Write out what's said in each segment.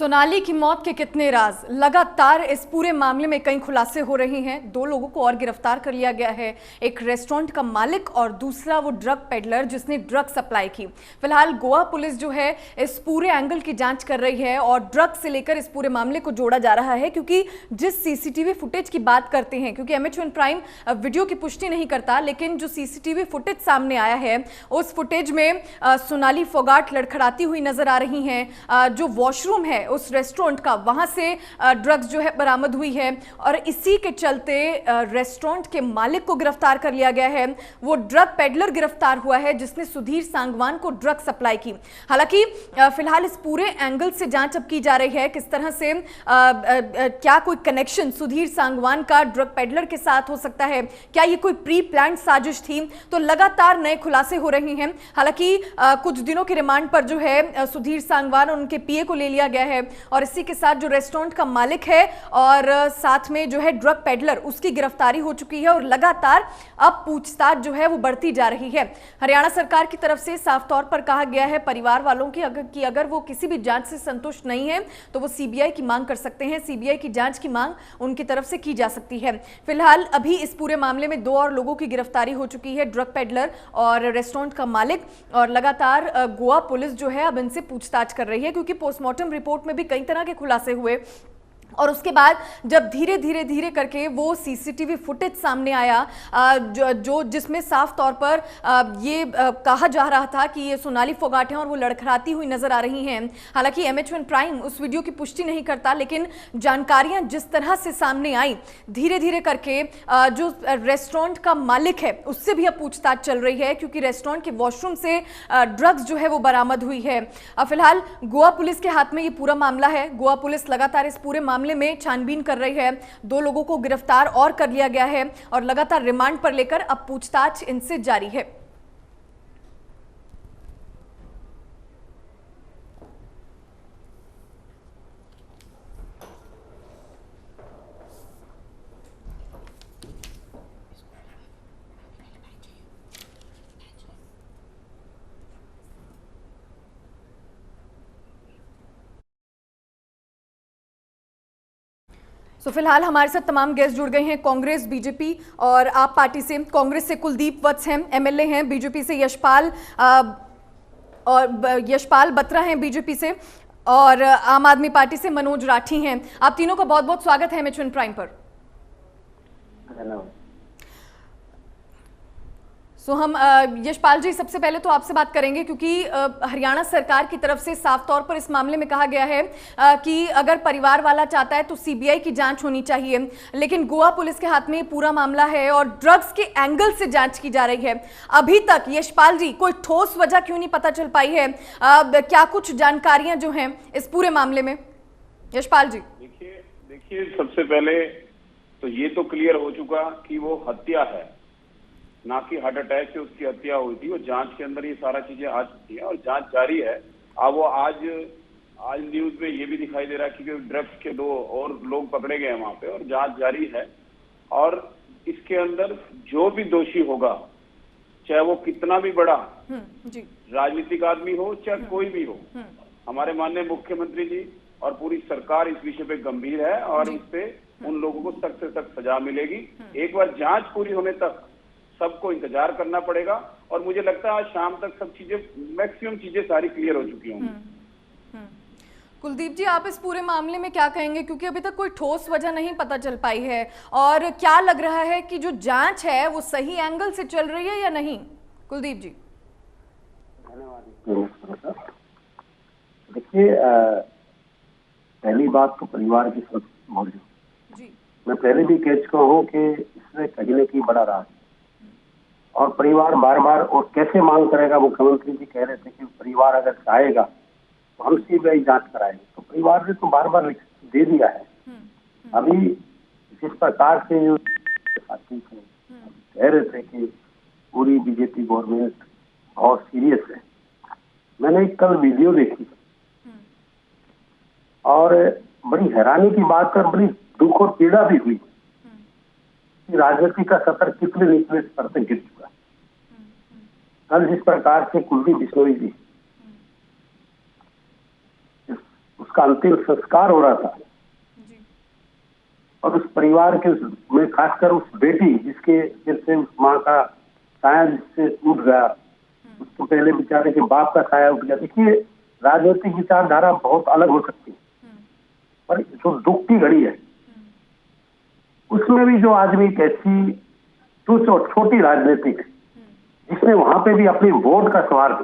सोनाली की मौत के कितने राज। लगातार इस पूरे मामले में कई खुलासे हो रहे हैं। दो लोगों को और गिरफ्तार कर लिया गया है, एक रेस्टोरेंट का मालिक और दूसरा वो ड्रग पेडलर जिसने ड्रग सप्लाई की। फिलहाल गोवा पुलिस जो है इस पूरे एंगल की जांच कर रही है और ड्रग से लेकर इस पूरे मामले को जोड़ा जा रहा है, क्योंकि जिस सीसीटीवी फुटेज की बात करते हैं, क्योंकि MH1 प्राइम वीडियो की पुष्टि नहीं करता, लेकिन जो सीसीटीवी फुटेज सामने आया है उस फुटेज में सोनाली फोगाट लड़खड़ाती हुई नजर आ रही हैं। जो वॉशरूम है उस रेस्टोरेंट का, वहां से ड्रग्स जो है बरामद हुई है और इसी के चलते रेस्टोरेंट के मालिक को गिरफ्तार कर लिया गया है। वो ड्रग पेडलर गिरफ्तार हुआ है जिसने सुधीर सांगवान को ड्रग सप्लाई की। हालांकि फिलहाल इस पूरे एंगल से जांच अब की जा रही है, किस तरह से क्या कोई कनेक्शन सुधीर सांगवान का ड्रग पेडलर के साथ हो सकता है, क्या ये कोई प्री प्लान साजिश थी। तो लगातार नए खुलासे हो रहे हैं। हालांकि कुछ दिनों के रिमांड पर जो है सुधीर सांगवान और उनके पीए को ले लिया गया है और इसी के साथ जो रेस्टोरेंट का मालिक है और साथ में जो है ड्रग पेडलर, उसकी गिरफ्तारी हो चुकी है और लगातार अब पूछताछ जो है वो बढ़ती जा रही है। हरियाणा सरकार की तरफ से साफ तौर पर कहा गया है परिवार वालों की अगर वो किसी भी जांच से संतुष्ट नहीं है तो वो सीबीआई की मांग कर सकते हैं। सीबीआई की जांच की मांग उनकी तरफ से की जा सकती है। फिलहाल अभी इस पूरे मामले में दो और लोगों की गिरफ्तारी हो चुकी है, ड्रग पेडलर और रेस्टोरेंट का मालिक, और लगातार गोवा पुलिस जो है अब इनसे पूछताछ कर रही है, क्योंकि पोस्टमार्टम रिपोर्ट में भी कई तरह के खुलासे हुए और उसके बाद जब धीरे धीरे करके वो सीसीटीवी फुटेज सामने आया जो जिसमें साफ तौर पर ये कहा जा रहा था कि ये सोनाली फोगाट हैं और वो लड़खड़ाती हुई नजर आ रही हैं। हालांकि MH1 प्राइम उस वीडियो की पुष्टि नहीं करता, लेकिन जानकारियां जिस तरह से सामने आई धीरे करके जो रेस्टोरेंट का मालिक है उससे भी अब पूछताछ चल रही है, क्योंकि रेस्टोरेंट के वॉशरूम से ड्रग्स जो है वो बरामद हुई है। फिलहाल गोवा पुलिस के हाथ में ये पूरा मामला है। गोवा पुलिस लगातार इस पूरे मामले में छानबीन कर रही है। दो लोगों को गिरफ्तार और कर लिया गया है और लगातार रिमांड पर लेकर अब पूछताछ इनसे जारी है। फिलहाल हमारे साथ तमाम गेस्ट जुड़ गए हैं कांग्रेस, बीजेपी और आप पार्टी से। कांग्रेस से कुलदीप वत्स हैं, MLA हैं। बीजेपी से यशपाल बत्रा हैं बीजेपी से, और आम आदमी पार्टी से मनोज राठी हैं। आप तीनों का बहुत बहुत स्वागत है MH1 प्राइम पर। हम यशपाल जी, सबसे पहले तो आपसे बात करेंगे, क्योंकि हरियाणा सरकार की तरफ से साफ तौर पर इस मामले में कहा गया है कि अगर परिवार वाला चाहता है तो सीबीआई की जांच होनी चाहिए, लेकिन गोवा पुलिस के हाथ में पूरा मामला है और ड्रग्स के एंगल से जांच की जा रही है। अभी तक यशपाल जी कोई ठोस वजह क्यों नहीं पता चल पाई है? क्या कुछ जानकारियां जो हैं इस पूरे मामले में? यशपाल जी देखिए, सबसे पहले तो ये तो क्लियर हो चुका कि वो हत्या है, ना कि हार्ट अटैक से उसकी हत्या हुई थी। और जांच के अंदर ये सारा चीजें आ चुकी हैं और जांच जारी है। अब वो आज न्यूज में ये भी दिखाई दे रहा है कि ड्रग्स के दो और लोग पकड़े गए वहां पे और जांच जारी है। और इसके अंदर जो भी दोषी होगा, चाहे वो कितना भी बड़ा राजनीतिक आदमी हो, चाहे कोई भी हो, हमारे माननीय मुख्यमंत्री जी और पूरी सरकार इस विषय पे गंभीर है और इस पे उन लोगों को सख्त से सख्त सजा मिलेगी। एक बार जांच पूरी होने तक सबको इंतजार करना पड़ेगा और मुझे लगता है आज शाम तक सब चीजें, मैक्सिमम चीजें सारी क्लियर हो चुकी होंगी। कुलदीप जी, आप इस पूरे मामले में क्या कहेंगे, क्योंकि अभी तक कोई ठोस वजह नहीं पता चल पाई है, और क्या लग रहा है कि जो जांच है वो सही एंगल से चल रही है या नहीं? कुलदीप जी। देखिए, पहली बात तो परिवार की सुरक्षा मौजूद। मैं पहले भी कह चुका हूँ कि इसमें कहीं न कहीं बड़ा राज, और परिवार बार बार और कैसे मांग करेगा। मुख्यमंत्री जी कह रहे थे कि परिवार अगर चाहेगा तो हम सीबीआई जांच कराएंगे, तो परिवार ने तो बार बार दे दिया है। अभी जिस प्रकार से जो साथी थे कह रहे थे कि पूरी बीजेपी गवर्नमेंट बहुत सीरियस है, मैंने कल वीडियो देखी और बड़ी हैरानी की बात कर, बड़ी दुख और पीड़ा भी हुई। राजनीति का सतर कितने निचले स्तर से गिर चुका है। कल जिस प्रकार से कुलदीप बिश्नोई जी उसका अंतिम संस्कार हो रहा था और उस परिवार के में खासकर उस बेटी जिसके जिससे उस माँ का साया जिससे टूट गया, उसको पहले बेचारे के बाप का साया उठ गया। देखिए राजनीतिक विचारधारा बहुत अलग हो सकती है, पर जो दुख की घड़ी है उसमें भी जो आदमी एक ऐसी तुच्छ और छोटी राजनीतिक जिसने वहां पे भी अपनी वोट का सवाल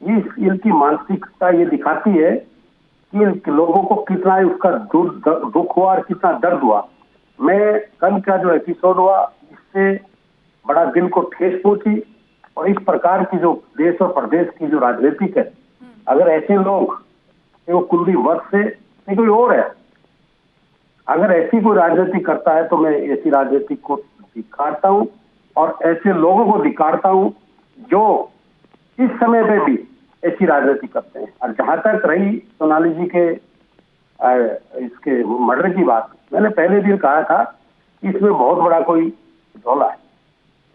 ये इनकी मानसिकता ये दिखाती है कि इन लोगों को कितना उसका दुख हुआ और कितना दर्द हुआ। मैं कल का जो एपिसोड हुआ इससे बड़ा दिल को ठेस पहुंची और इस प्रकार की जो देश और प्रदेश की जो राजनीतिक है, अगर ऐसे लोग वो कुलदीप वत्स से कोई और है, अगर ऐसी कोई राजनीति करता है तो मैं ऐसी राजनीति को धिक्कारता हूं और ऐसे लोगों को धिक्कारता हूं जो इस समय पे भी ऐसी राजनीति करते हैं। और जहां तक रही सोनाली जी के इसके मर्डर की बात, मैंने पहले भी कहा था कि इसमें बहुत बड़ा कोई झोला है,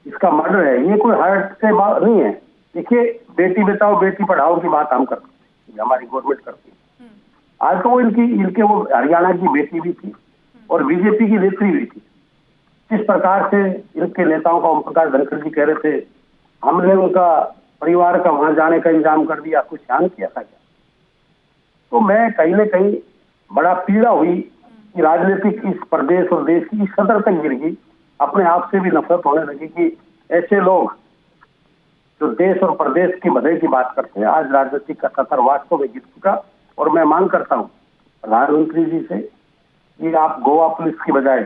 इसका मर्डर है, ये कोई हार्ट से बात नहीं है। देखिए बेटी बचाओ बेटी पढ़ाओ की बात हम करते हैं, हमारी गवर्नमेंट करती है। आज तो वो इनके वो हरियाणा की बेटी भी थी और बीजेपी की नेत्री भी थी। जिस प्रकार से इनके नेताओं का ओम प्रकाश धनखड़ जी कह रहे थे हमने उनका परिवार का वहां जाने का इंतजाम कर दिया, कुछ ध्यान किया था क्या? तो मैं कहीं न कहीं बड़ा पीड़ा हुई कि राजनीतिक इस प्रदेश और देश की सदर तक गिर गई। अपने आप से भी नफरत होने लगी कि ऐसे लोग जो देश और प्रदेश की भलाई की बात करते हैं, आज राजनीतिक का सतर वास्तव में गिर चुका। और मैं मांग करता हूँ प्रधानमंत्री जी से कि आप गोवा पुलिस की बजाय,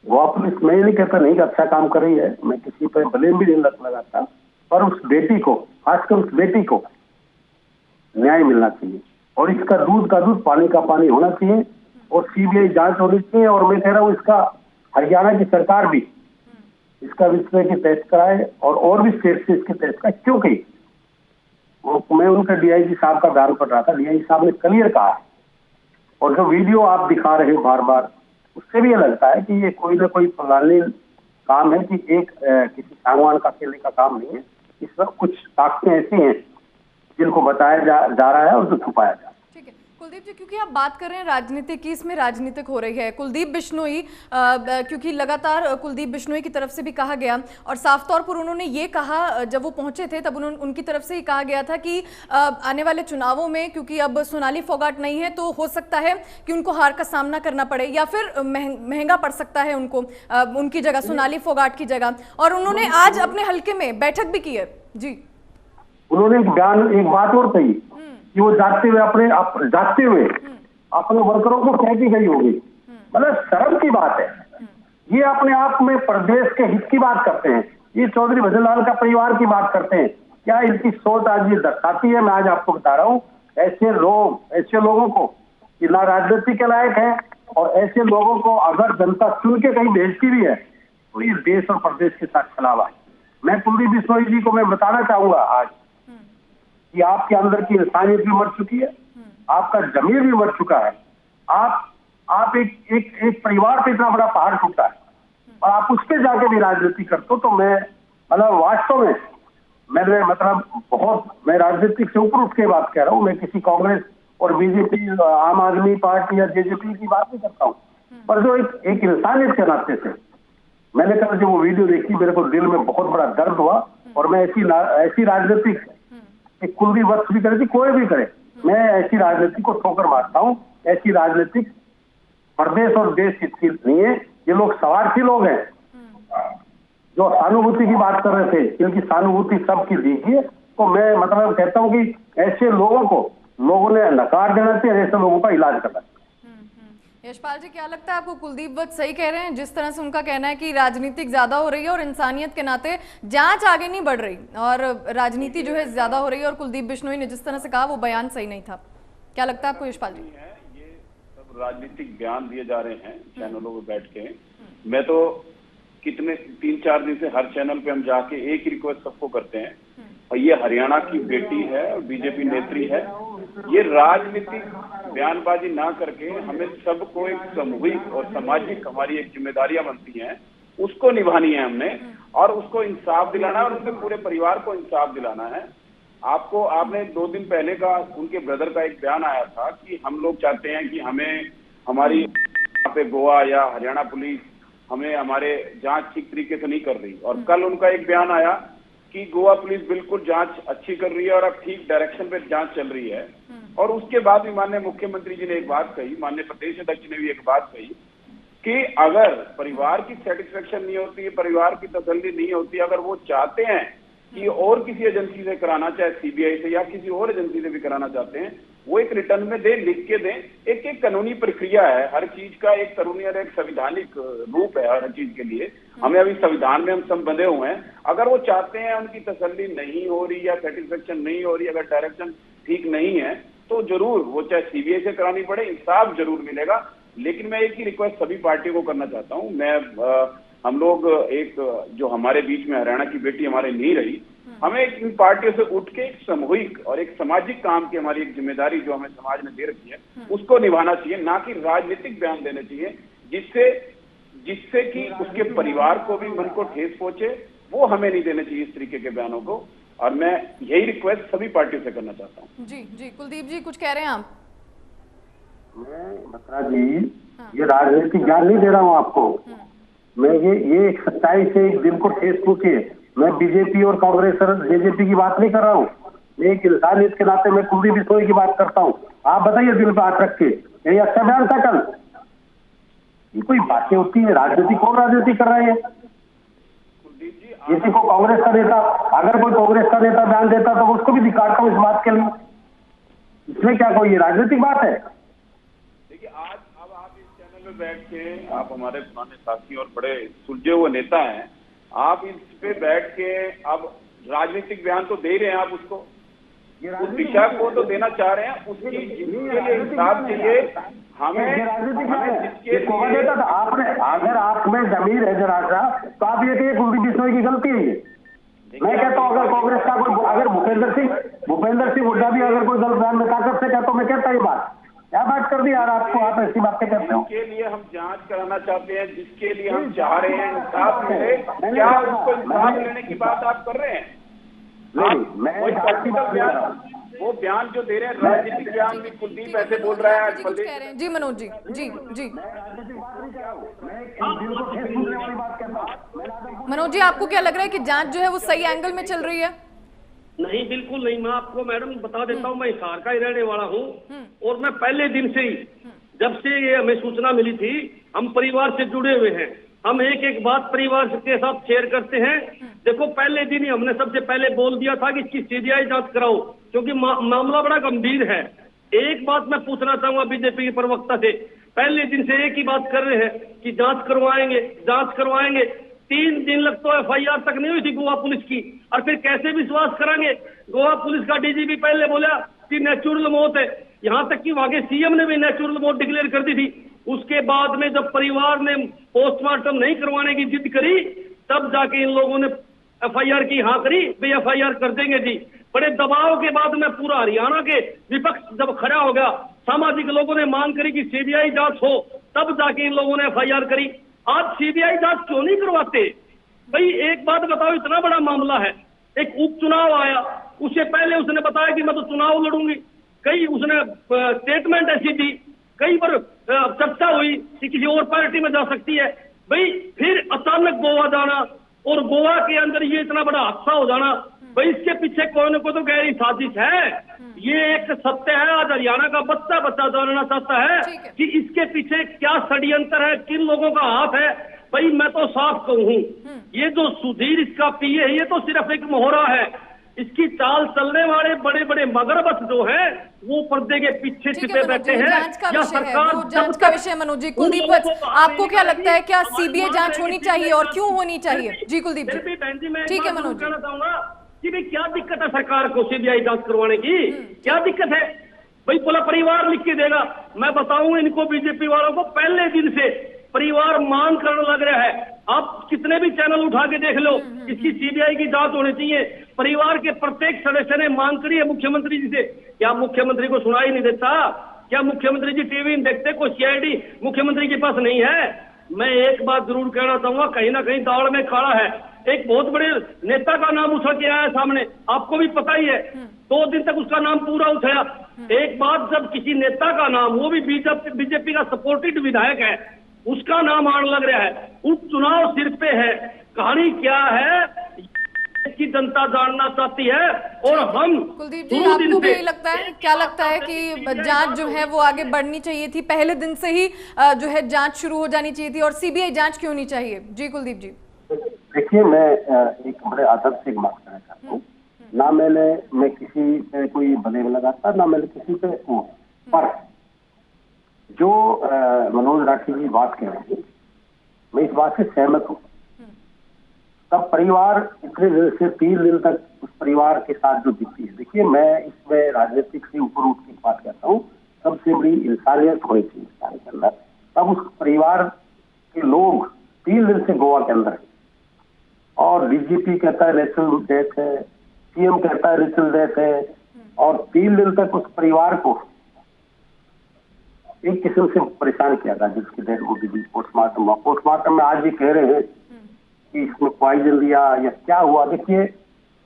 गोवा पुलिस मैं नहीं कहता नहीं अच्छा काम कर रही है, मैं किसी पर ब्लेम भी नहीं लगाता, पर उस बेटी को, खासकर उस बेटी को न्याय मिलना चाहिए और इसका दूध का दूध पानी का पानी होना चाहिए और सीबीआई जांच होनी चाहिए। और मैं कह रहा हूँ इसका हरियाणा की सरकार भी इसका विषय की टेस्ट कराए और भी स्टेट से इसकी टेस्ट कराए, क्योंकि मैं उनका डीआईजी साहब का बयान पढ़ रहा था, डीआईजी साहब ने क्लियर कहा है और जो वीडियो आप दिखा रहे हो बार बार, उससे भी ये लगता है कि ये कोई ना कोई प्रणाली काम है कि एक किसी सांगवान का अकेले का काम नहीं है। इसमें कुछ ताकतें ऐसी हैं जिनको बताया जा रहा है और जो छुपाया जा रहा है। ठीक है कुलदीप जी, क्योंकि आप बात कर रहे हैं राजनीतिक की, इसमें राजनीतिक हो रही है। कुलदीप बिश्नोई, क्योंकि लगातार कुलदीप बिश्नोई की तरफ से भी कहा गया और साफ तौर पर उन्होंने ये कहा, जब वो पहुंचे थे तब उनकी तरफ से ही कहा गया था कि आने वाले चुनावों में क्योंकि अब सोनाली फोगाट नहीं है तो हो सकता है कि उनको हार का सामना करना पड़े या फिर महंगा पड़ सकता है उनको, उनकी जगह सोनाली फोगाट की जगह। और उन्होंने आज अपने हल्के में बैठक भी की है। जी, उन्होंने एक बयान एक बात और कही कि वो जाते हुए अपने वर्करों को कह के गई होगी। मतलब शर्म की बात है। ये अपने आप में प्रदेश के हित की बात करते हैं, ये चौधरी भजनलाल का परिवार की बात करते हैं। क्या इनकी सोच आज ये दर्शाती है? मैं आज आपको बता रहा हूँ, ऐसे लोगों को कि ना राजनीति के लायक है और ऐसे लोगों को अगर जनता चुन के कहीं भेजती भी है तो ये देश और प्रदेश के साथ छलावा है। मैं कुलदीप बिश्नोई जी को मैं बताना चाहूंगा आज कि आपके अंदर की इंसानियत भी मर चुकी है, आपका जमीर भी मर चुका है। आप एक परिवार पे इतना बड़ा पहाड़ टूटा है और आप उस पे जाके भी राजनीति करते हो। तो मैं मतलब वास्तव में मैं राजनीतिक से ऊपर उठ के बात कह रहा हूँ। मैं किसी कांग्रेस और बीजेपी, आम आदमी पार्टी या जेजेपी की बात नहीं करता हूँ, पर जो एक इंसानियत के नाते से मैंने कहा जब वो वीडियो देखी मेरे को दिल में बहुत बड़ा दर्द हुआ। और मैं ऐसी राजनीतिक कुलदीप वत्स भी करे, कोई भी करे, मैं ऐसी राजनीति को ठोकर मारता हूँ। ऐसी राजनीतिक प्रदेश और देश हित की नहीं है। ये लोग स्वार्थी लोग हैं जो सहानुभूति की बात कर रहे थे, इनकी सहानुभूति सबकी दीजिए। तो मैं मतलब कहता हूँ कि ऐसे लोगों को लोगों ने नकार देना चाहिए, ऐसे लोगों का इलाज करना चाहिए। यशपाल जी, क्या लगता है आपको कुलदीप वत्स सही कह रहे हैं जिस तरह से उनका कहना है कि राजनीतिक ज्यादा हो रही है और इंसानियत के नाते जांच आगे नहीं बढ़ रही और राजनीति जो है ज्यादा हो रही है, और कुलदीप बिश्नोई ने जिस तरह से कहा वो बयान सही नहीं था? क्या लगता है आपको यशपाल जी? ये सब राजनीतिक बयान दिए जा रहे हैं चैनलों पे बैठ के। मैं तो कितने 3-4 दिन से हर चैनल पे हम जाके एक ही रिक्वेस्ट सबको करते हैं, और ये हरियाणा की बेटी है और बीजेपी नेत्री है। ये राजनीतिक बयानबाजी ना करके हमें सबको एक सामूहिक और सामाजिक हमारी एक जिम्मेदारियां बनती हैं, उसको निभानी है हमने और उसको इंसाफ दिलाना है और उनके पूरे परिवार को इंसाफ दिलाना है। आपने 2 दिन पहले का उनके ब्रदर का एक बयान आया था कि हम लोग चाहते हैं कि हमें हमारी यहाँ पे गोवा या हरियाणा पुलिस हमें हमारे जांच ठीक तरीके से नहीं कर रही। और कल उनका एक बयान आया कि गोवा पुलिस बिल्कुल जांच अच्छी कर रही है और अब ठीक डायरेक्शन पे जांच चल रही है। और उसके बाद भी माननीय मुख्यमंत्री जी ने एक बात कही, माननीय प्रदेश अध्यक्ष ने भी एक बात कही कि अगर परिवार की सेटिस्फेक्शन नहीं होती है, परिवार की तसल्ली नहीं होती, अगर वो चाहते हैं कि और किसी एजेंसी से कराना, चाहे सीबीआई से या किसी और एजेंसी से भी कराना चाहते हैं, वो एक रिटर्न में दें, लिख के दें। एक कानूनी प्रक्रिया है, हर चीज का एक कानूनी और एक संवैधानिक रूप है हर चीज के लिए। हमें अभी संविधान में हम सब बंधे हुए हैं। अगर वो चाहते हैं, उनकी तसल्ली नहीं हो रही या सेटिस्फेक्शन नहीं हो रही, अगर डायरेक्शन ठीक नहीं है, तो जरूर वो चाहे सीबीआई से करानी पड़े, इंसाफ जरूर मिलेगा। लेकिन मैं एक ही रिक्वेस्ट सभी पार्टियों को करना चाहता हूँ। हम लोग एक जो हमारे बीच में हरियाणा की बेटी हमारे नहीं रही, हमें इन पार्टियों से उठ के एक सामूहिक और एक सामाजिक काम की हमारी एक जिम्मेदारी जो हमें समाज ने दे रखी है, उसको निभाना चाहिए, ना कि राजनीतिक बयान देने चाहिए जिससे कि उसके परिवार को भी मन को ठेस पहुंचे। वो हमें नहीं देने चाहिए इस तरीके के बयानों को। और मैं यही रिक्वेस्ट सभी पार्टियों से करना चाहता हूँ। जी कुलदीप जी कुछ कह रहे हैं आप? मैं बत्रा जी, ये राजनीतिक ज्ञान नहीं दे रहा हूँ आपको। मैं ये एक सच्चाई से एक दिल को ठेस पहुंचे। मैं बीजेपी और कांग्रेस और जेजेपी की बात नहीं कर रहा हूँ। मैं एक इंसानियत के नाते मैं कुलदीप बिश्नोई की बात करता हूँ। आप बताइए दिल पे हाथ रख के, यही अच्छा बयान था कल? ये कोई बातें होती है? राजनीति कौन राजनीति कर रहा है? किसी को कांग्रेस का नेता, अगर कोई कांग्रेस का नेता बयान देता तो उसको भी दिखाता हूँ इस बात के लिए। इसमें क्या कोई राजनीतिक बात है? देखिए, आज अब आप इस चैनल में बैठ के, आप हमारे पुराने साथी और बड़े सुलझे हुए नेता हैं, आप इस पे बैठ के अब राजनीतिक बयान तो दे रहे हैं, आप उसको उस दिशा को तो देना चाह रहे हैं, उसकी जिसके लिए इंसाफ चाहिए हमें जिसके लिए आपने, अगर आप में जमीर है जरा सा, तो आप ये कहिए कुलदीप बिश्नोई की गलती है ये। मैं कहता हूँ अगर कांग्रेस का कोई, अगर भूपेंद्र सिंह हुड्डा भी अगर कोई गलत बयान में ताकत से कहता तो मैं कहता ये बात, क्या बात कर दी यार आपको, आप ऐसी बातें करते हो। जिसके लिए हम जांच कराना चाहते हैं, जिसके लिए हम चाह रहे हैं इंसाफ मिले, क्या उसको इंसाफ लेने की बात आप कर रहे हैं? नहीं, मैं वो बयान जो दे रहे हैं राजनीतिक बयान भी कुलदीप ऐसे बोल रहा है। कुछ कह रहे हैं जी मनोज जी। जी मनोज जी, आपको क्या लग रहा है कि जांच जो है वो सही एंगल में चल रही है? नहीं, बिल्कुल नहीं। मैं आपको मैडम बता देता हूँ, मैं हिसार का ही रहने वाला हूँ और मैं पहले दिन से ही, जब से ये हमें सूचना मिली थी, हम परिवार से जुड़े हुए हैं। हम एक एक बात परिवार के साथ शेयर करते हैं। देखो, पहले दिन ही हमने सबसे पहले बोल दिया था कि इसकी सीबीआई जांच कराओ, क्योंकि मामला बड़ा गंभीर है। एक बात मैं पूछना चाहूंगा बीजेपी के प्रवक्ता से, पहले दिन से एक ही बात कर रहे हैं कि जांच करवाएंगे। 3 दिन लग तो एफआईआर तक नहीं हुई थी गोवा पुलिस की, और फिर कैसे विश्वास करांगे? गोवा पुलिस का डीजीपी पहले बोला कि नेचुरल मौत है, यहाँ तक कि वहां के सीएम ने भी नेचुरल मौत डिक्लेयर कर दी थी। उसके बाद में जब परिवार ने पोस्टमार्टम नहीं करवाने की जिद करी, तब जाके इन लोगों ने एफआईआर की हाँ करी, भाई एफआईआर कर देंगे जी। बड़े दबाव के बाद में पूरा हरियाणा के विपक्ष जब खड़ा हो गया, सामाजिक लोगों ने मांग करी कि सीबीआई जांच हो, तब जाके इन लोगों ने एफआईआर करी। आज सीबीआई जांच क्यों नहीं करवाते भाई? एक बात बताओ, इतना बड़ा मामला है, एक उपचुनाव आया, उससे पहले उसने बताया कि मैं तो चुनाव लड़ूंगी, कई उसने स्टेटमेंट ऐसी दी, कई बार चर्चा हुई कि किसी और पार्टी में जा सकती है भाई, फिर अचानक गोवा जाना और गोवा के अंदर ये इतना बड़ा हादसा हो जाना, भाई इसके पीछे कोई न कोई तो गहरी साजिश है। ये एक सत्य है, आज हरियाणा का बच्चा जानना चाहता है कि इसके पीछे क्या षड्यंत्र है, किन लोगों का हाथ है। भाई मैं तो साफ कहूँ, ये जो सुधीर इसका पीए है, ये तो सिर्फ एक मोहरा है। इसकी चाल चलने वाले बड़े बड़े मगरमच्छ जो है वो पर्दे के पीछे छिपे बैठे हैं। या सरकार जांच का विषय मनोज जी, कुलदीप आपको क्या लगता है, क्या सीबीआई जांच होनी चाहिए और क्यों होनी चाहिए? जी कुलदीप जी। ठीक है मनोज, कहना चाहूंगा कि भाई क्या दिक्कत है सरकार को सीबीआई जांच करवाने की? क्या दिक्कत है भाई? पूरा परिवार लिख के देगा। मैं बताऊं इनको, बीजेपी वालों को पहले दिन से परिवार मांग करने लग रहा है। आप कितने भी चैनल उठा के देख लो, इसकी सीबीआई की जांच होनी चाहिए। परिवार के प्रत्येक सदस्य ने मांग करी है मुख्यमंत्री जी से। क्या मुख्यमंत्री को सुनाई नहीं देता? क्या मुख्यमंत्री जी टीवी नहीं देखते? कोई सीआईडी मुख्यमंत्री के पास नहीं है? मैं एक बात जरूर कहना चाहूंगा, कहीं ना कहीं दाल में काला है। एक बहुत बड़े नेता का नाम उछल के आया सामने, आपको भी पता ही है। 2 दिन तक उसका नाम पूरा उठाया। एक बात, जब किसी नेता का नाम, वो भी बीजेपी का सपोर्टेड विधायक है, उसका नाम आने लग रहा है, उपचुनाव सिर पे है, कहानी क्या है की जनता जानना चाहती है। और हम कुलदीप जी, आपको भी लगता है, क्या लगता है कि जांच जो है वो आगे बढ़नी चाहिए थी, पहले दिन से ही जो है जांच शुरू हो जानी चाहिए थी, और सीबीआई जांच क्यों नहीं चाहिए? जी कुलदीप जी। देखिए, मैं एक बड़े आदत से एक बात करना चाहता हूँ। ना मैं किसी पे कोई ब्लेम लगाता, ना मैंने किसी पे वो, पर जो मनोज राठी जी बात कह रहे हैं, मैं इस बात से सहमत हूँ। तब परिवार इतने दिन से 3 दिन तक उस परिवार के साथ जो बीती है, देखिए मैं इसमें राजनीतिक से ऊपर उठ की बात करता हूँ, सबसे बड़ी इंसानियत होनी चाहिए इंसान के अंदर। तब उस परिवार के लोग 3 दिन से गोवा के अंदर है, और डीजीपी कहता है नेचुरल डेथ है, सीएम कहता है नेचुरल डेथ है, और 3 दिन तक उस परिवार को एक किस्म से परेशान किया था, जिसकी डेथ बॉडी भी पोस्टमार्टम में आज भी कह रहे हैं कि इसमें पॉइजन दिया या क्या हुआ। देखिए,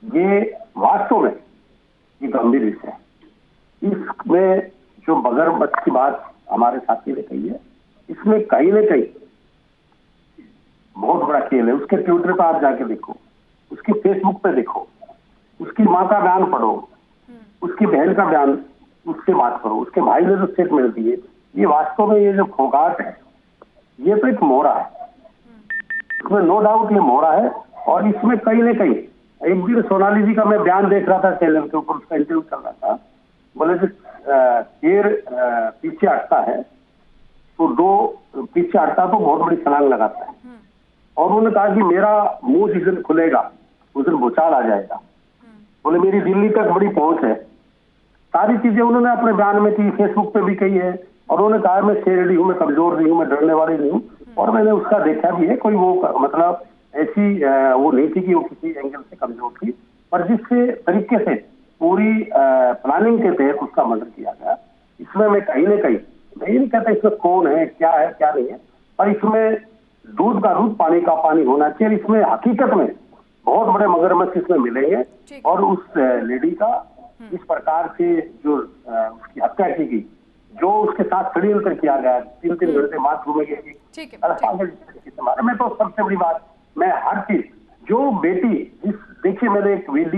ये वास्तव में ये गंभीर विषय है। इसमें जो मगरमच्छ की बात हमारे साथी ने कही है, इसमें कहीं न कहीं बहुत बड़ा खेल है। उसके ट्विटर पर आप जाके देखो, उसकी फेसबुक पे देखो, उसकी माँ का बयान पढ़ो, उसकी बहन का बयान, उससे बात करो, उसके भाई ने जो स्टेटमेंट दिए, ये वास्तव में ये जो फोगाट है, ये तो एक मोहरा है, इसमें नो डाउट ये मोहरा है। और इसमें कहीं न कहीं, एक दिन सोनाली जी का मैं बयान देख रहा था चैनल के ऊपर, उसका इंटरव्यू चल रहा था, बोले जो शेर पीछे हटता है तो 2 पीछे हटता तो बहुत बड़ी छलांग लगाता है, और उन्होंने कहा कि मेरा मुंह जिस दिन खुलेगा उस दिन भूचाल आ जाएगा। बोले मेरी दिल्ली तक बड़ी पहुंच है। सारी चीजें उन्होंने अपने बयान में की, फेसबुक पे भी कही है, और उन्होंने कहा मैं शेरडी हूँ, मैं कमजोर नहीं हूँ, मैं डरने वाली नहीं हूँ। और मैंने उसका देखा भी है, कोई वो मतलब ऐसी वो नहीं थी कि वो किसी एंगल से कमजोर थी, पर जिस तरीके से पूरी प्लानिंग के तहत उसका मर्डर किया गया, इसमें मैं कहीं न कहीं, मैं ये नहीं कहता इसमें कौन है क्या नहीं है, पर इसमें दूध का दूध पानी का पानी होना चाहिए। इसमें हकीकत में बहुत बड़े मगरमच्छ इसमें मिलेंगे, और उस लेडी का इस प्रकार से जो उसकी हत्या की गई, जो उसके साथ षड्यंत्र किया गया, 3 घंटे बाथरूम में गई, मैं तो सबसे बड़ी बात, मैं हर चीज जो बेटी देखिए, मैंने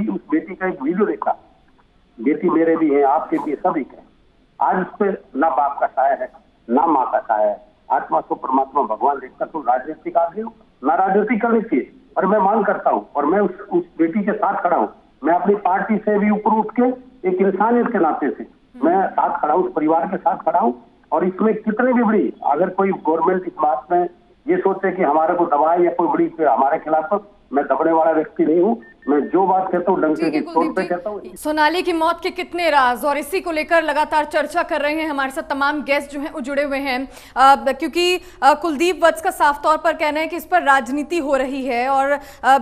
उस बेटी का एक वीडियो देखा, बेटी मेरे भी है, आपके भी है, सभी के। आज उस पर ना बाप का साया है, ना माँ का साया है, आत्मा को परमात्मा भगवान देखता। तो राजनीतिक आदमी हो, ना राजनीति करनी चाहिए, और मैं मांग करता हूँ, और मैं उस बेटी के साथ खड़ा हूँ। मैं अपनी पार्टी से भी ऊपर उठ के एक इंसानियत के नाते से मैं साथ खड़ा हूँ, उस परिवार के साथ खड़ा हूँ। और इसमें कितने भी बड़ी, अगर कोई गवर्नमेंट इस बात में ये सोचे कि हमारे को दबाए या कोई बड़ी हमारे खिलाफ, मैं दबने वाला व्यक्ति नहीं हूँ। मैं जो बात कहता हूँ डंके की तौर पे कहता हूँ। सोनाली की मौत के कितने राज, और इसी को लेकर लगातार चर्चा कर रहे हैं हमारे साथ तमाम गेस्ट जो हैं वो जुड़े हुए हैं, क्योंकि कुलदीप वत्स का साफ तौर पर कहना है कि इस पर राजनीति हो रही है। और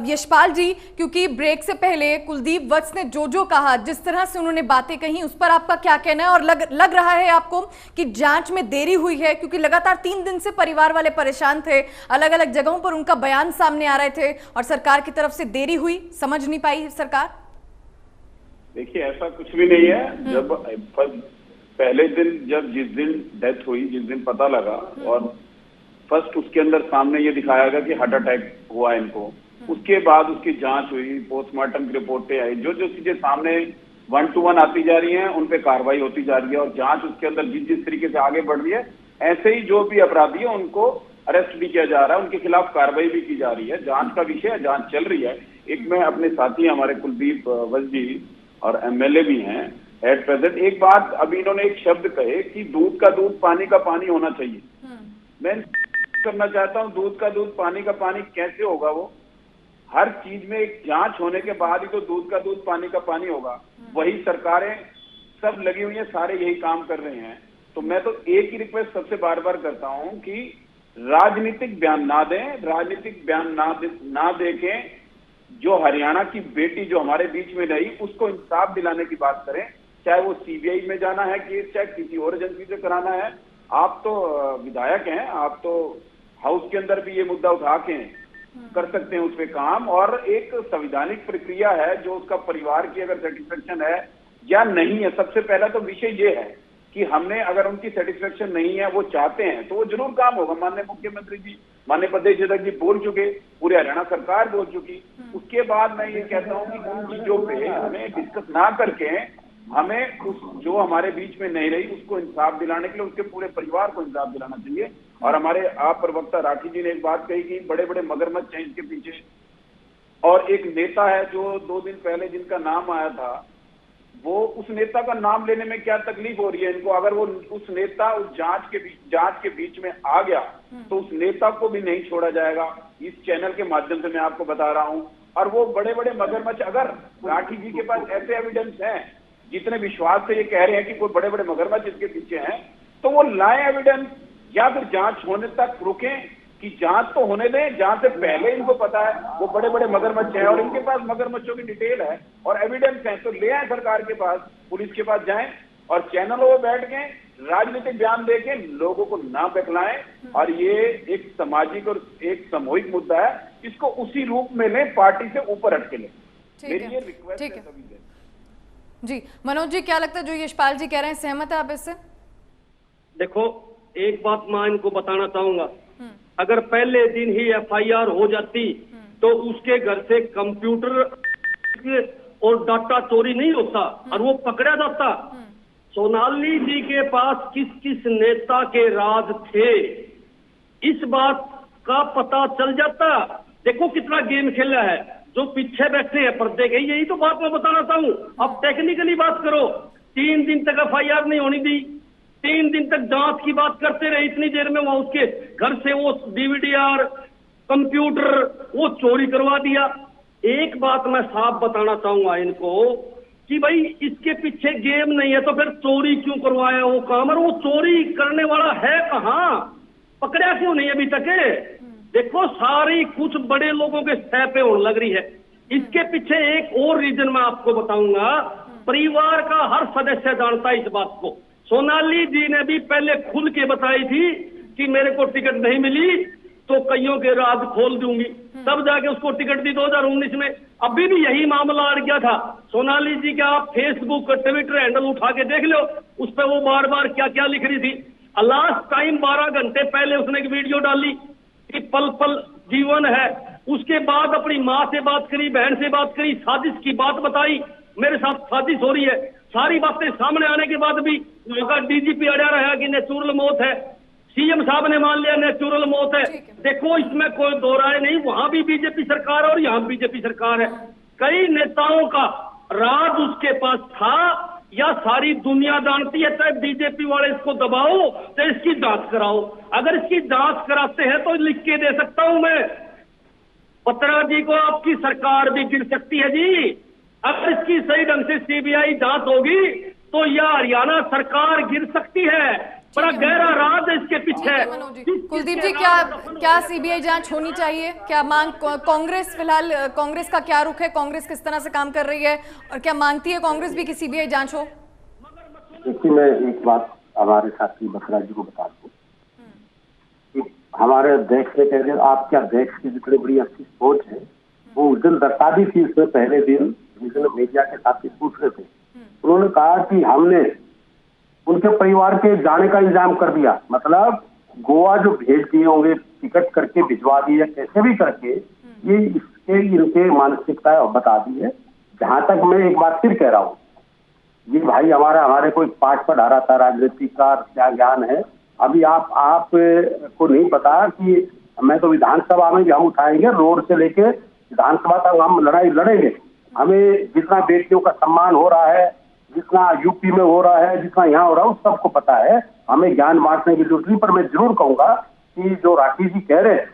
यशपाल जी, क्योंकि ब्रेक से पहले कुलदीप वत्स ने जो कहा, जिस तरह से उन्होंने बातें कही, उस पर आपका क्या कहना है? और लग रहा है आपको कि जांच में देरी हुई है, क्योंकि लगातार 3 दिन से परिवार वाले परेशान थे, अलग अलग जगहों पर उनका बयान सामने आ रहे थे, और सरकार की तरफ से देरी हुई, समझ नहीं पाई सरकार? देखिए, ऐसा कुछ भी नहीं है। जब पहले दिन, जिस दिन डेथ हुई, जिस दिन पता लगा, और फर्स्ट उसके अंदर सामने ये दिखाया गया कि हार्ट अटैक हुआ इनको, उसके बाद उसकी जांच हुई, पोस्टमार्टम की रिपोर्टें आई, जो चीजें सामने 1 to 1 आती जा रही हैं, उन पे कार्रवाई होती जा रही है, और जांच उसके अंदर जिस तरीके से आगे बढ़ रही है, ऐसे ही जो भी अपराधी है उनको अरेस्ट भी किया जा रहा है, उनके खिलाफ कार्रवाई भी की जा रही है। जांच का विषय है, जांच चल रही है। एक मैं अपने साथी हमारे कुलदीप वत्स जी और एमएलए भी हैं एट प्रेजेंट, एक बात अभी इन्होंने एक शब्द कहे कि दूध का दूध पानी का पानी होना चाहिए। मैं करना चाहता हूँ, दूध का दूध पानी का पानी कैसे होगा? वो हर चीज में एक जांच होने के बाद ही तो दूध का दूध पानी का पानी होगा। वही सरकारें सब लगी हुई है, सारे यही काम कर रहे हैं। तो मैं तो एक ही रिक्वेस्ट सबसे बार बार करता हूँ कि राजनीतिक बयान ना दें, राजनीतिक बयान ना देखें। जो हरियाणा की बेटी जो हमारे बीच में रही, उसको इंसाफ दिलाने की बात करें, चाहे वो सीबीआई में जाना है केस, चाहे किसी और एजेंसी से कराना है। आप तो विधायक हैं, आप तो हाउस के अंदर भी ये मुद्दा उठा के हैं, कर सकते हैं उस पे काम, और एक संवैधानिक प्रक्रिया है जो उसका परिवार की अगर सेटिस्फेक्शन है या नहीं है। सबसे पहला तो विषय ये है कि हमने, अगर उनकी सेटिस्फेक्शन नहीं है, वो चाहते हैं, तो वो जरूर काम होगा। माननीय मुख्यमंत्री जी, माननीय प्रदेश अध्यक्ष जी बोल चुके, पूरी हरियाणा सरकार बोल चुकी। उसके बाद मैं ये कहता हूँ कि उन चीजों पे हमें डिस्कस ना करके हमें उस जो हमारे बीच में नहीं रही उसको इंसाफ दिलाने के लिए उसके पूरे परिवार को इंसाफ दिलाना चाहिए। और हमारे आप प्रवक्ता राठी जी ने एक बात कही कि बड़े बड़े मगरमच्छ हैं इसके पीछे, और एक नेता है जो 2 दिन पहले जिनका नाम आया था, वो उस नेता का नाम लेने में क्या तकलीफ हो रही है इनको? अगर वो उस नेता उस जांच के बीच में आ गया तो उस नेता को भी नहीं छोड़ा जाएगा। इस चैनल के माध्यम से मैं आपको बता रहा हूं। और वो बड़े बड़े मगरमच्छ, अगर राठी जी के पास ऐसे एविडेंस हैं, जितने विश्वास से ये कह रहे हैं कि कोई बड़े बड़े मगरमच्छ इसके पीछे हैं, तो वो लाएं एविडेंस, या फिर जांच होने तक रुकें कि जांच तो होने दें। जांच से पहले इनको पता है वो बड़े बड़े मगरमच्छ हैं और इनके पास मगरमच्छों की डिटेल है और एविडेंस है, तो ले आए सरकार के पास, पुलिस के पास जाएं और चैनलों में बैठ के राजनीतिक बयान देके लोगों को ना बहलाएं। और ये एक सामाजिक और एक सामूहिक मुद्दा है, इसको उसी रूप में लें, पार्टी से ऊपर हट के लें। मेरी ये रिक्वेस्ट है सभी से। जी मनोज जी, क्या लगता है जो यशपाल जी कह रहे हैं, सहमत है आप इससे? देखो, एक बात मैं इनको बताना चाहूंगा, अगर पहले दिन ही एफआईआर हो जाती तो उसके घर से कंप्यूटर और डाटा चोरी नहीं होता और वो पकड़ा जाता। सोनाली जी के पास किस किस नेता के राज थे, इस बात का पता चल जाता। देखो कितना गेम खेला है, जो पीछे बैठे हैं पर्दे के, यही तो बात मैं बताना चाहूँ। अब टेक्निकली बात करो, 3 दिन तक एफआईआर नहीं होनी दी, 3 दिन तक जांच की बात करते रहे, इतनी देर में वहां उसके घर से वो डीवीडीआर कंप्यूटर वो चोरी करवा दिया। एक बात मैं साफ बताना चाहूंगा इनको कि भाई इसके पीछे गेम नहीं है तो फिर चोरी क्यों करवाया वो काम, और वो चोरी करने वाला है कहाँ, पकड़ा क्यों नहीं अभी तक है? देखो सारी कुछ बड़े लोगों के सह पे होने लग रही है। इसके पीछे एक और रीजन मैं आपको बताऊंगा, परिवार का हर सदस्य जानता है इस बात को। सोनाली जी ने भी पहले खुल के बताई थी कि मेरे को टिकट नहीं मिली तो कईयों के राज खोल दूंगी, तब जाके उसको टिकट दी 2019 में। अभी भी यही मामला अड़ गया था। सोनाली जी का आप फेसबुक ट्विटर हैंडल उठा के देख लो, उस पर वो बार बार क्या क्या लिख रही थी। लास्ट टाइम 12 घंटे पहले उसने एक वीडियो डाली कि पल पल जीवन है, उसके बाद अपनी माँ से बात करी, बहन से बात करी, साजिश की बात बताई, मेरे साथ साजिश हो रही है। सारी बातें सामने आने के बाद भी डीजीपी अड़ा रहा कि नेचुरल मौत है, सीएम साहब ने मान लिया नेचुरल मौत है। देखो इसमें कोई दो राय नहीं, वहां भी बीजेपी सरकार है और यहाँ बीजेपी सरकार है। कई नेताओं का राज उसके पास था या सारी दुनिया जानती है, चाहे बीजेपी वाले इसको दबाओ चाहे इसकी जांच कराओ। अगर इसकी जांच कराते हैं तो लिख के दे सकता हूं मैं, पत्रा जी को आपकी सरकार भी गिर सकती है जी। अगर इसकी सही ढंग से सीबीआई जांच होगी तो यह हरियाणा सरकार गिर सकती है। बड़ा गहरा राज है इसके पीछे। कुलदीप जी, क्या सीबीआई जांच होनी चाहिए? क्या मांग कांग्रेस, फिलहाल कांग्रेस का क्या रुख है, कांग्रेस किस तरह से काम कर रही है और क्या मांगती है कांग्रेस भी कि सीबीआई जांच हो? देखिए, मैं एक बात हमारे साथी बसरा जी को बता दूं कि हमारे देश में कह रहे आप क्या देश की जितनी बड़ी अच्छी सोच है वो उस दिन दर्शा दी थी। उसमें पहले दिन जिस दिन मीडिया के साथी पूछ रहे थे, उन्होंने कहा कि हमने उनके परिवार के जाने का इंतजाम कर दिया। मतलब गोवा जो भेज दिए होंगे, टिकट करके भिजवा दिए, कैसे भी करके ये इसके इनके मानसिकता बता दी है। जहां तक मैं एक बात फिर कह रहा हूँ, ये भाई हमारे कोई पाठ पढ़ा रहा था राजनीति का क्या ज्ञान है, अभी आप को नहीं पता कि मैं तो विधानसभा में भी हम उठाएंगे, रोड से लेके विधानसभा तक हम लड़ाई लड़ेंगे। हमें जितना बेटियों का सम्मान हो रहा है, जितना यूपी में हो रहा है, जितना यहाँ हो रहा है, उस सबको पता है। हमें ज्ञान बांटने की जरूरत नहीं। पर मैं जरूर कहूंगा कि जो राठी जी कह रहे हैं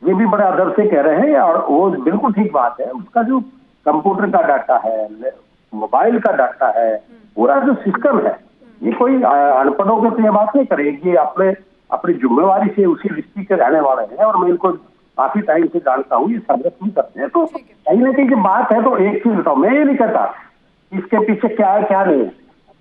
ये भी बड़े अदब से कह रहे हैं और वो बिल्कुल ठीक बात है। उसका जो कंप्यूटर का डाटा है, मोबाइल का डाटा है, पूरा जो सिस्टम है, ये कोई अनपढ़ों के तो ये बात नहीं करेगी। अपनी जिम्मेवारी से उसी दृष्टि के रहने वाले हैं और मैं इनको काफी टाइम से जानता हूँ, ये संघर्ष नहीं करते हैं। तो कहीं ना कहीं की बात है। तो एक चीज बताओ, मैं ये नहीं कहता इसके पीछे क्या है क्या नहीं है,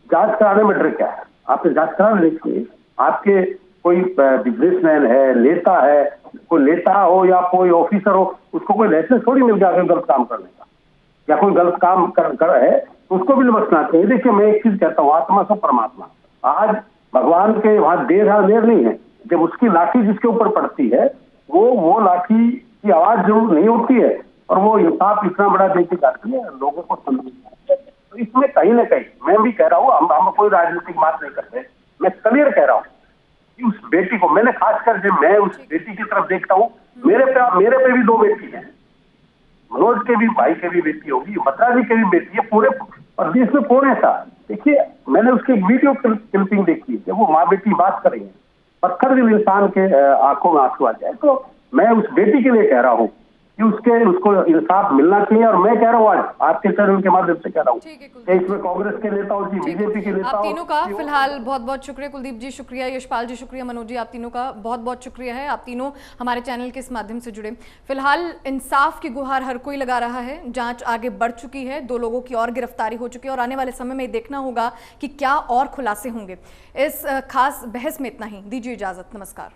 जांच कराने में डर क्या है? आपने जांच करा लीजिए। आपके कोई बिजनेसमैन है, नेता है, कोई नेता हो या कोई ऑफिसर हो, उसको कोई लाइसेंस थोड़ी मिल गया गलत काम करने का, या कोई गलत काम कर है तो उसको भी बचना चाहिए। देखिए मैं एक चीज कहता हूँ, आत्मा से परमात्मा। आज भगवान के वहां देर नहीं है, जब उसकी लाठी जिसके ऊपर पड़ती है वो लाठी की आवाज जो नहीं होती है और वो इंसाफ इतना बड़ा देती जाती है, लोगों को समझना है। तो इसमें कहीं ना कहीं मैं भी कह रहा हूँ, हम कोई राजनीतिक बात नहीं करते, मैं क्लियर कह रहा हूँ कि उस बेटी को मैंने खासकर जब मैं उस बेटी की तरफ देखता हूँ, मेरे पे भी 2 बेटी हैं, मनोज के भी भाई के भी बेटी होगी, बत्रा जी के भी बेटी है, पूरे प्रदेश में कौन ऐसा। देखिए मैंने उसकी एक वीडियो क्लिपिंग देखी जब वो माँ बेटी बात कर रही है, पत्थर दिल इंसान के आंखों में आंसू आ जाए। तो मैं उस बेटी के लिए कह रहा हूँ कि उसको इंसाफ मिलना चाहिए। और मैं कह रहा हूँ आज आपके चैनल के माध्यम से कह रहा हूँ कि इसमें कांग्रेस के नेता हो, बीजेपी के नेता आप तीनों का फिलहाल बहुत बहुत शुक्रिया। कुलदीप जी शुक्रिया, यशपाल जी शुक्रिया, मनोज जी आप तीनों का बहुत बहुत शुक्रिया है, आप तीनों हमारे चैनल के इस माध्यम से जुड़े। फिलहाल इंसाफ की गुहार हर कोई लगा रहा है, जांच आगे बढ़ चुकी है, 2 लोगों की और गिरफ्तारी हो चुकी है और आने वाले समय में देखना होगा कि क्या और खुलासे होंगे। इस खास बहस में इतना ही, दीजिए इजाजत, नमस्कार।